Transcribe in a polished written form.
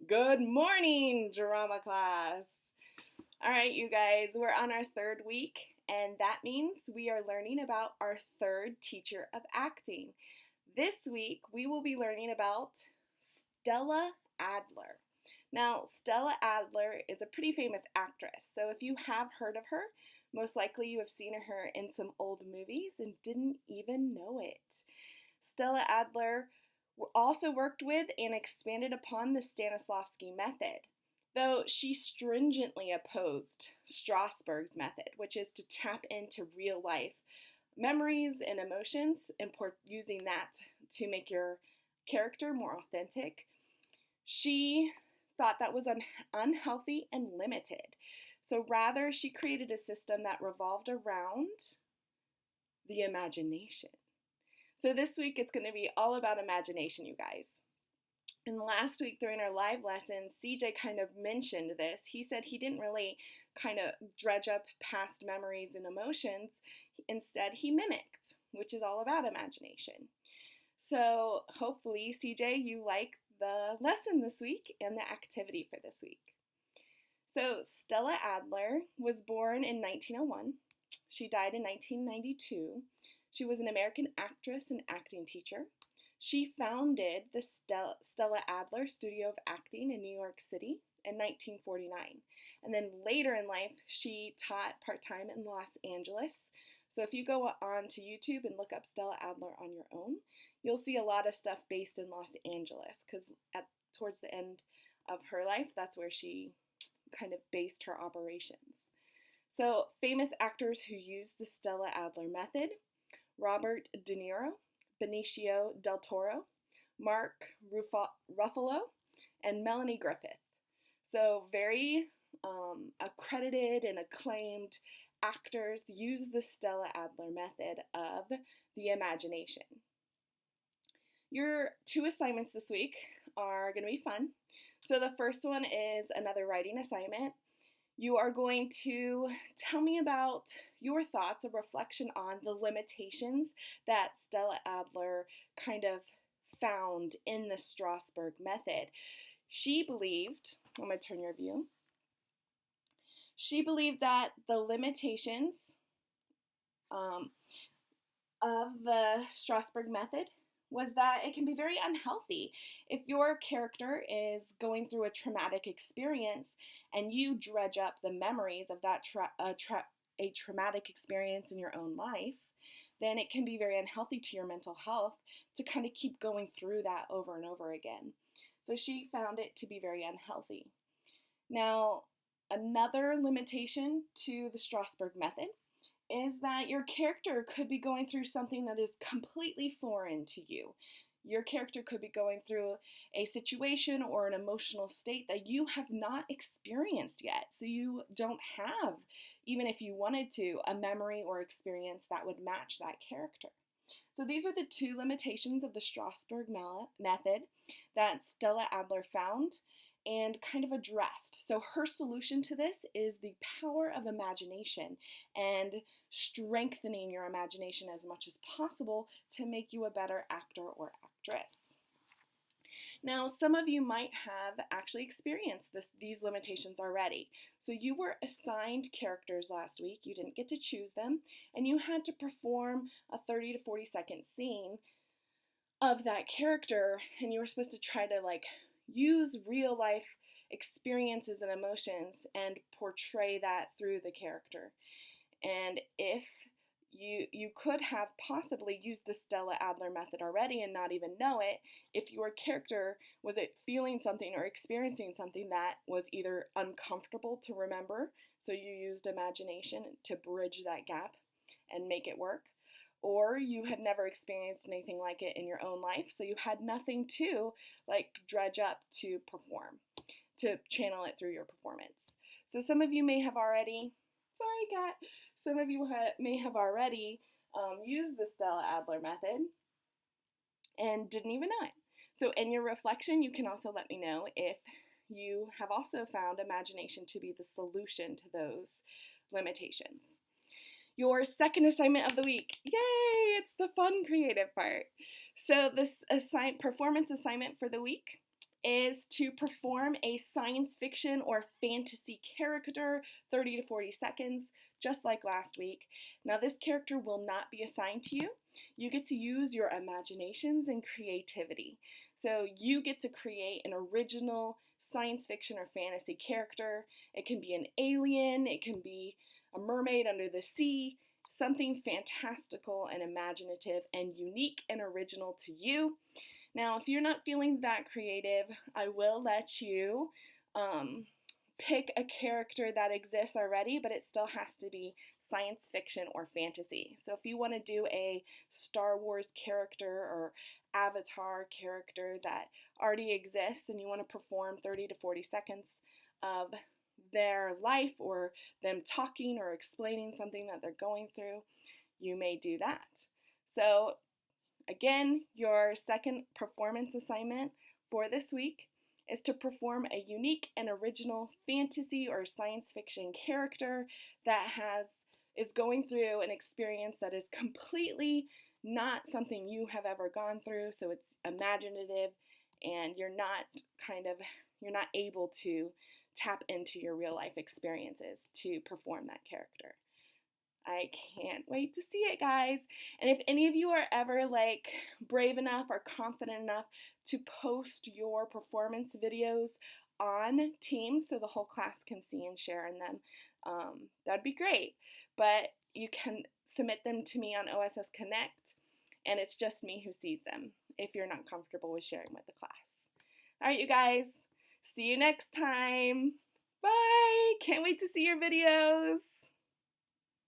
Good morning, drama class. All right, you guys, we're on our third week, and that means we are learning about our third teacher of acting. This week, we will be learning about Stella Adler. Now, Stella Adler is a pretty famous actress, so if you have heard of her, most likely you have seen her in some old movies and didn't even know it. Stella Adler also worked with and expanded upon the Stanislavski method, though she stringently opposed Strasberg's method, which is to tap into real life memories and emotions and using that to make your character more authentic. She thought that was unhealthy and limited. So rather, she created a system that revolved around the imagination. So this week it's going to be all about imagination, you guys. And last week during our live lesson, CJ kind of mentioned this. He said he didn't really kind of dredge up past memories and emotions. Instead, he mimicked, which is all about imagination. So hopefully, CJ, you like the lesson this week and the activity for this week. So Stella Adler was born in 1901. She died in 1992. She was an American actress and acting teacher. She founded the Stella Adler Studio of Acting in New York City in 1949. And then later in life, she taught part-time in Los Angeles. So if you go on to YouTube and look up Stella Adler on your own, you'll see a lot of stuff based in Los Angeles because towards the end of her life, that's where she kind of based her operations. So famous actors who used the Stella Adler method: Robert De Niro, Benicio del Toro, Mark Ruffalo, and Melanie Griffith. So very accredited and acclaimed actors use the Stella Adler method of the imagination. Your two assignments this week are going to be fun. So the first one is another writing assignment. You are going to tell me about your thoughts, a reflection on the limitations that Stella Adler kind of found in the Strasberg method. She believed, I'm going to turn your view. She believed that the limitations of the Strasberg method was that it can be very unhealthy. If your character is going through a traumatic experience and you dredge up the memories of that a traumatic experience in your own life, then it can be very unhealthy to your mental health to kind of keep going through that over and over again. So she found it to be very unhealthy. Now, another limitation to the Strasberg method is that your character could be going through something that is completely foreign to you. Your character could be going through a situation or an emotional state that you have not experienced yet. So you don't have, even if you wanted to, a memory or experience that would match that character. So these are the two limitations of the Strasberg method that Stella Adler found and kind of addressed. So her solution to this is the power of imagination and strengthening your imagination as much as possible to make you a better actor or actress. Now, some of you might have actually experienced these limitations already. So you were assigned characters last week, you didn't get to choose them, and you had to perform a 30 to 40 second scene of that character, and you were supposed to try to use real life experiences and emotions and portray that through the character. And if you could have possibly used the Stella Adler method already and not even know it, if your character was feeling something or experiencing something that was either uncomfortable to remember, so you used imagination to bridge that gap and make it work, or you had never experienced anything like it in your own life, so you had nothing to dredge up to perform, to channel it through your performance. So some of you may have already, some of you may have already used the Stella Adler method and didn't even know it. So in your reflection, you can also let me know if you have also found imagination to be the solution to those limitations. Your second assignment of the week. Yay! It's the fun, creative part. So this performance assignment for the week is to perform a science fiction or fantasy character, 30 to 40 seconds, just like last week. Now, this character will not be assigned to you. You get to use your imaginations and creativity. So you get to create an original science fiction or fantasy character. It can be an alien, it can be a mermaid under the sea, something fantastical and imaginative and unique and original to you. Now, if you're not feeling that creative, I will let you pick a character that exists already, but it still has to be science fiction or fantasy. So if you want to do a Star Wars character or Avatar character that already exists and you want to perform 30 to 40 seconds of their life or them talking or explaining something that they're going through, you may do that. So again, your second performance assignment for this week is to perform a unique and original fantasy or science fiction character that is going through an experience that is completely not something you have ever gone through, so it's imaginative and you're not able to tap into your real life experiences to perform that character. I can't wait to see it, guys. And if any of you are ever like brave enough or confident enough to post your performance videos on Teams so the whole class can see and share in them, that'd be great. But you can submit them to me on OSS Connect, and it's just me who sees them if you're not comfortable with sharing with the class. All right, you guys, see you next time. Bye. Can't wait to see your videos.